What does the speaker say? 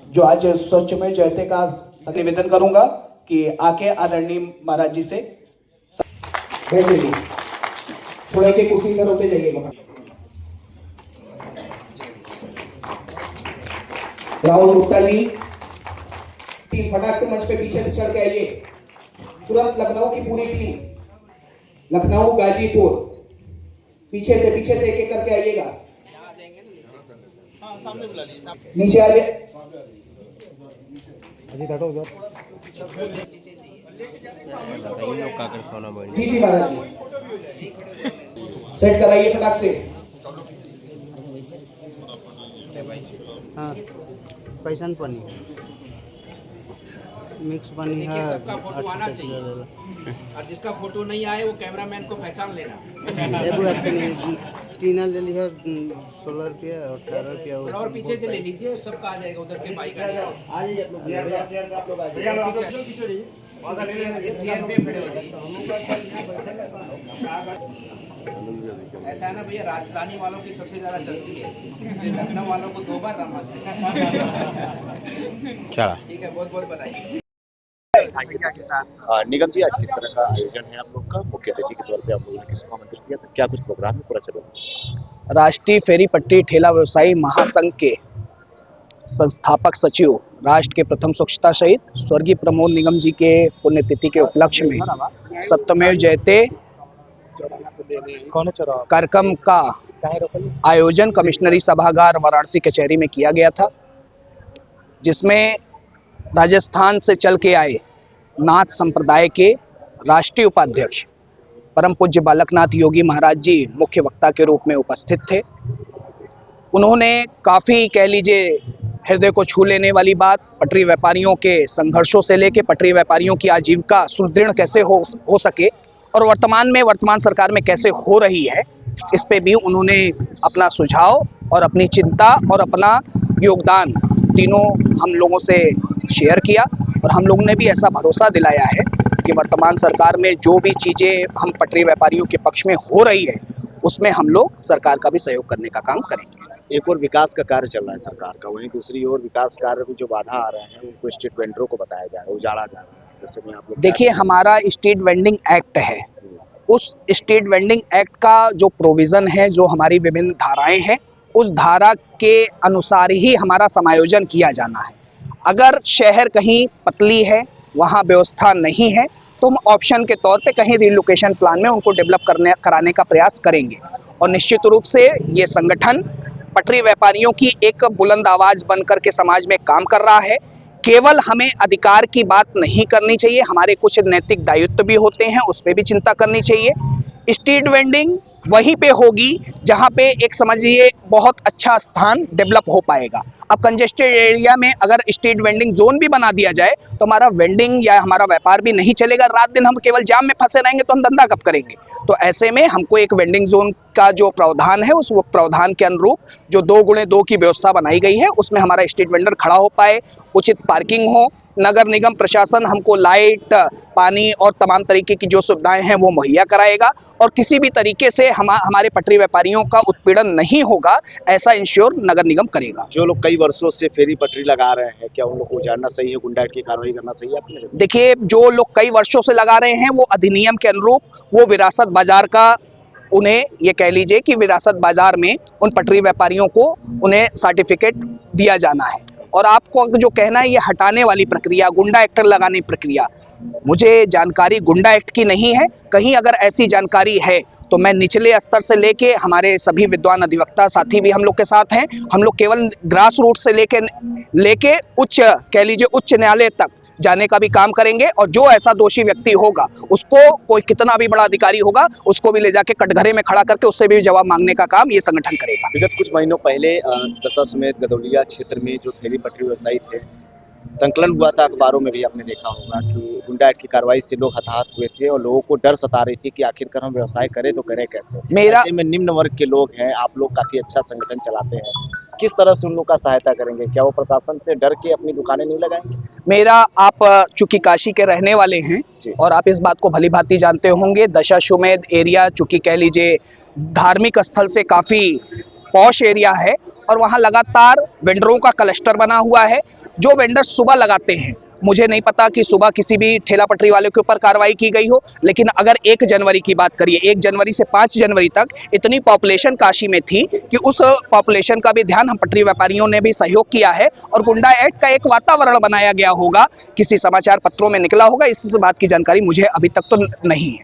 जो आज स्वच्छमय जयते का निवेदन करूंगा कि आके आदरणीय महाराज जी से बैठ लीजिए, थोड़ा के कुर्सी पर होते जाइएगा। राहुल गुप्ता जी फटाक से मंच पे पीछे से चढ़ के आइए। तुरंत लखनऊ की पूरी टीम, लखनऊ गाजीपुर, पीछे से एक एक करके आइएगा। नीचे आ जाए जी जी महाराज जी, सेट कराइए फटाक से। हाँ, पैसन पानी मिक्स पानी है। सबका फोटो आना चाहिए और जिसका फोटो नहीं आए वो कैमरामैन को पहचान लेना। टीना ले लिया 16 रुपया और 18 रुपया और पीछे से ले लीजिए, सबका आ जाएगा। उधर के बाइक आ जाएगा। ऐसा है ना भैया, राजधानी वालों की सबसे ज्यादा चलती है, लखनऊ वालों को 2 बार राम चला। ठीक है, बहुत बहुत बधाई। निगम जी, आज किस तरह का आयोजन है आप लोग का? मुख्य अतिथि के तौर पे आप लोगों ने किसको आमंत्रित किया था? क्या कुछ प्रोग्राम है पूरा से? राष्ट्रीय फेरी पट्टी ठेला व्यवसायी महासंघ के संस्थापक सचिव, राष्ट्र के प्रथम स्वच्छता शहीद स्वर्गीय प्रमोद निगम जी के पुण्यतिथि के उपलक्ष्य में सत्यमेव जयते कार्यक्रम का आयोजन कमिश्नरी सभागार वाराणसी कचहरी में किया गया था, जिसमें राजस्थान से चल के आए नाथ संप्रदाय के राष्ट्रीय उपाध्यक्ष परम पूज्य बालकनाथ योगी महाराज जी मुख्य वक्ता के रूप में उपस्थित थे। उन्होंने काफ़ी, कह लीजिए, हृदय को छू लेने वाली बात, पटरी व्यापारियों के संघर्षों से लेके पटरी व्यापारियों की आजीविका सुदृढ़ कैसे हो सके और वर्तमान सरकार में कैसे हो रही है, इस पे भी उन्होंने अपना सुझाव और अपनी चिंता और अपना योगदान तीनों हम लोगों से शेयर किया। और हम लोगों ने भी ऐसा भरोसा दिलाया है कि वर्तमान सरकार में जो भी चीज़ें हम पटरी व्यापारियों के पक्ष में हो रही है, उसमें हम लोग सरकार का भी सहयोग करने का काम करेंगे। एक और विकास का कार्य चल रहा है सरकार का, वहीं दूसरी ओर विकास कार्य में जो बाधा आ रहे हैं उनको स्ट्रीट वेंडरों को बताया जा रहा है, उजाड़ा जा रहा है। जैसे में आप लोग देखिए, हमारा स्ट्रीट वेंडिंग एक्ट है, उस स्ट्रीट वेंडिंग एक्ट का जो प्रोविज़न है, जो हमारी विभिन्न धाराएं हैं, उस धारा के अनुसार ही हमारा समायोजन किया जाना है। अगर शहर कहीं पतली है, वहाँ व्यवस्था नहीं है, तो हम ऑप्शन के तौर पे कहीं रिलोकेशन प्लान में उनको डेवलप कराने का प्रयास करेंगे। और निश्चित रूप से ये संगठन पटरी व्यापारियों की एक बुलंद आवाज़ बनकर के समाज में काम कर रहा है। केवल हमें अधिकार की बात नहीं करनी चाहिए, हमारे कुछ नैतिक दायित्व भी होते हैं, उस पर भी चिंता करनी चाहिए। स्ट्रीट वेंडिंग वहीं पे होगी जहाँ पे एक, समझिए, बहुत अच्छा स्थान डेवलप हो पाएगा। अब कंजेस्टेड एरिया में अगर स्ट्रीट वेंडिंग जोन भी बना दिया जाए तो हमारा वेंडिंग या हमारा व्यापार भी नहीं चलेगा। रात दिन हम केवल जाम में फंसे रहेंगे तो हम धंधा कब करेंगे? तो ऐसे में हमको एक वेंडिंग जोन का जो प्रावधान है, उस प्रावधान के अनुरूप जो 2x2 की व्यवस्था बनाई गई है, उसमें हमारा स्ट्रीट वेंडर खड़ा हो पाए, उचित पार्किंग हो, नगर निगम प्रशासन हमको लाइट, पानी और तमाम तरीके की जो सुविधाएं हैं वो मुहैया कराएगा और किसी भी तरीके से हमारे पटरी व्यापारियों का उत्पीड़न नहीं होगा, ऐसा इंश्योर नगर निगम करेगा। जो लोग कई वर्षों से फेरी पटरी लगा रहे हैं, क्या उन लोग को उजाड़ना सही है, गुंडा की कार्रवाई करना सही है आपके? देखिए, जो लोग कई वर्षों से लगा रहे हैं वो अधिनियम के अनुरूप वो विरासत बाजार का, उन्हें ये कह लीजिए कि विरासत बाजार में उन पटरी व्यापारियों को उन्हें सर्टिफिकेट दिया जाना है। और आपको जो कहना है ये हटाने वाली प्रक्रिया, गुंडा एक्ट लगाने प्रक्रिया, मुझे जानकारी गुंडा एक्ट की नहीं है। कहीं अगर ऐसी जानकारी है तो मैं निचले स्तर से लेके, हमारे सभी विद्वान अधिवक्ता साथी भी हम लोग के साथ हैं, हम लोग केवल ग्रास रूट से लेके उच्च, कह लीजिए, उच्च न्यायालय तक जाने का भी काम करेंगे। और जो ऐसा दोषी व्यक्ति होगा, उसको, कोई कितना भी बड़ा अधिकारी होगा, उसको भी ले जाके कटघरे में खड़ा करके उससे भी जवाब मांगने का काम ये संगठन करेगा। विगत कुछ महीनों पहले दशाश्वमेध गदौलिया क्षेत्र में जो फेरी पटरी व्यवसायी थे, संकलन हुआ था, अखबारों में भी आपने देखा होगा कि गुंडा एक्ट की कार्रवाई से लोग हताहत हुए थे और लोगों को डर सता रही थी कि आखिरकार हम व्यवसाय करें तो करें कैसे। ऐसे में निम्न वर्ग के लोग हैं, आप लोग काफी अच्छा संगठन चलाते हैं, किस तरह से उन लोग का सहायता करेंगे? क्या वो प्रशासन से डर के अपनी दुकानें नहीं लगाएंगे? मेरा आप चूंकि काशी के रहने वाले हैं जी। और आप इस बात को भली भांति जानते होंगे, दशाश्वमेध एरिया चूंकि कह लीजिए धार्मिक स्थल से काफ़ी पॉश एरिया है और वहाँ लगातार वेंडरों का क्लस्टर बना हुआ है। जो वेंडर सुबह लगाते हैं, मुझे नहीं पता कि सुबह किसी भी ठेला पटरी वाले के ऊपर कार्रवाई की गई हो, लेकिन अगर 1 जनवरी की बात करिए, 1 जनवरी से 5 जनवरी तक इतनी पॉपुलेशन काशी में थी कि उस पॉपुलेशन का भी ध्यान हम पटरी व्यापारियों ने भी सहयोग किया है और गुंडा एक्ट का एक वातावरण बनाया गया होगा, किसी समाचार पत्रों में निकला होगा, इस बात की जानकारी मुझे अभी तक तो नहीं है।